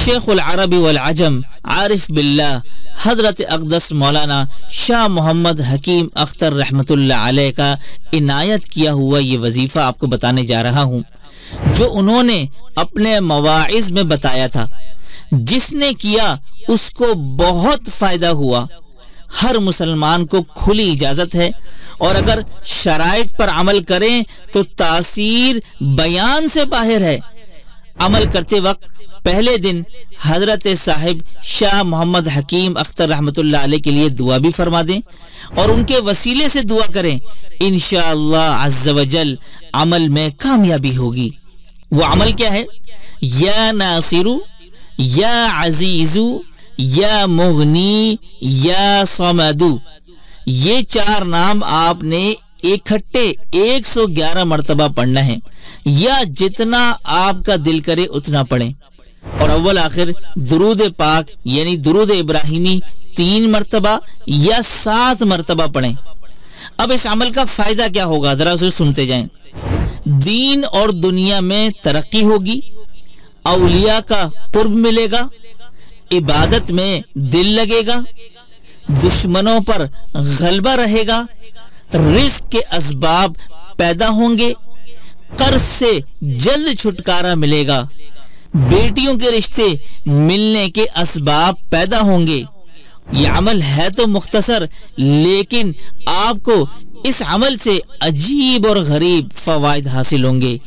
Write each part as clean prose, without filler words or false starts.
शेखुल अरबी वल अजम आरिफ बिल्लाह हजरत अक़दस मौलाना शाह मोहम्मद हकीम अख्तर रहमतुल्लाह अलैह का इनायत किया हुआ ये वजीफ़ा आपको बताने जा रहा हूँ, जो उन्होंने अपने मवाइज़ में बताया था। जिसने किया उसको बहुत फ़ायदा हुआ। हर मुसलमान को खुली इजाज़त है, और अगर शराइत पर अमल करें तो तासीर बयान से बाहर है। अमल करते वक्त पहले दिन हजरत साहिब शाह मोहम्मद हकीम अख्तर रहमतुल्लाह अलैह के लिए दुआ भी फरमा दें और उनके वसीले से दुआ करें। इंशाअल्लाह अज़्ज़ व जल अमल में कामयाबी होगी। वो अमल क्या है? या नासिरू, या अजीजू, या मुगनी, या समदू। ये 4 नाम आपने इकट्ठे 111 मरतबा पढ़ना है, या जितना आपका दिल करे उतना पढ़ें। और अव्वल आखिर दुरूद पाक यानी दुरूद इब्राहिमी 3 मरतबा या 7 मरतबा पढ़ें। अब इस अमल का फायदा क्या होगा, जरा उसे सुनते जाएं। दीन और दुनिया में तरक्की होगी, औलिया का कुर्ब मिलेगा, इबादत में दिल लगेगा, दुश्मनों पर गलबा रहेगा, रिस्क के असबाब पैदा होंगे, कर्ज से जल्द छुटकारा मिलेगा, बेटियों के रिश्ते मिलने के असबाब पैदा होंगे। ये अमल है तो मुख्तसर, लेकिन आपको इस अमल से अजीब और गरीब फवायद हासिल होंगे।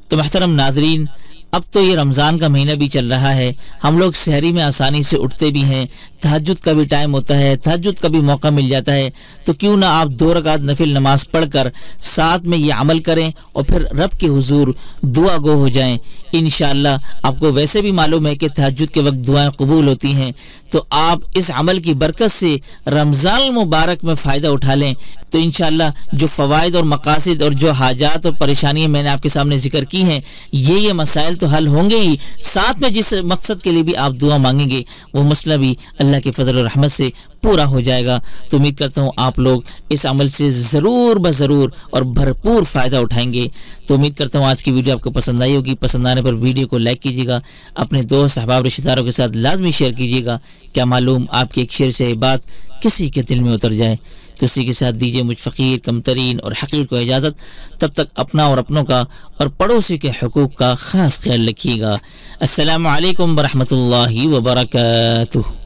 तो महतरम नाजरीन, अब तो ये रमज़ान का महीना भी चल रहा है, हम लोग सहरी में आसानी से उठते भी हैं, तहज्जुद का भी टाइम होता है, तहज्जुद का भी मौका मिल जाता है, तो क्यों ना आप 2 रकात नफिल नमाज पढ़कर साथ में ये अमल करें और फिर रब के हुजूर दुआ गो हो जाएं। इंशाअल्लाह आपको वैसे भी मालूम है कि तहज्जुद के वक्त दुआएं कबूल होती हैं, तो आप इस अमल की बरकत से रमज़ान मुबारक में फ़ायदा उठा लें। तो इंशाअल्लाह जो फ़वाइद और मकासिद और जो हाजात और परेशानियाँ मैंने आपके सामने जिक्र की हैं, ये मसाइल तो हल होंगे ही, साथ में जिस मकसद के लिए भी आप दुआ मांगेंगे वो मसला भी अल्लाह के फजल और रहमत से पूरा हो जाएगा। तो उम्मीद करता हूँ आप लोग इस अमल से ज़रूर ब ज़रूर और भरपूर फ़ायदा उठाएंगे। तो उम्मीद करता हूँ आज की वीडियो आपको पसंद आई होगी। पसंद आने पर वीडियो को लाइक कीजिएगा, अपने दोस्त अहबाब रिश्तेदारों के साथ लाजमी शेयर कीजिएगा। क्या मालूम आपके एक शेयर से ये बात किसी के दिल में उतर जाए। तो इसी के साथ दीजिए मुझ फ़कीर कमतरीन और हकीर को इजाज़त। तब तक अपना और अपनों का और पड़ोसी के हुकूक का ख़ास ख्याल रखिएगा। अस्सलामु अलैकुम व रहमतुल्लाहि व बरकातुहू।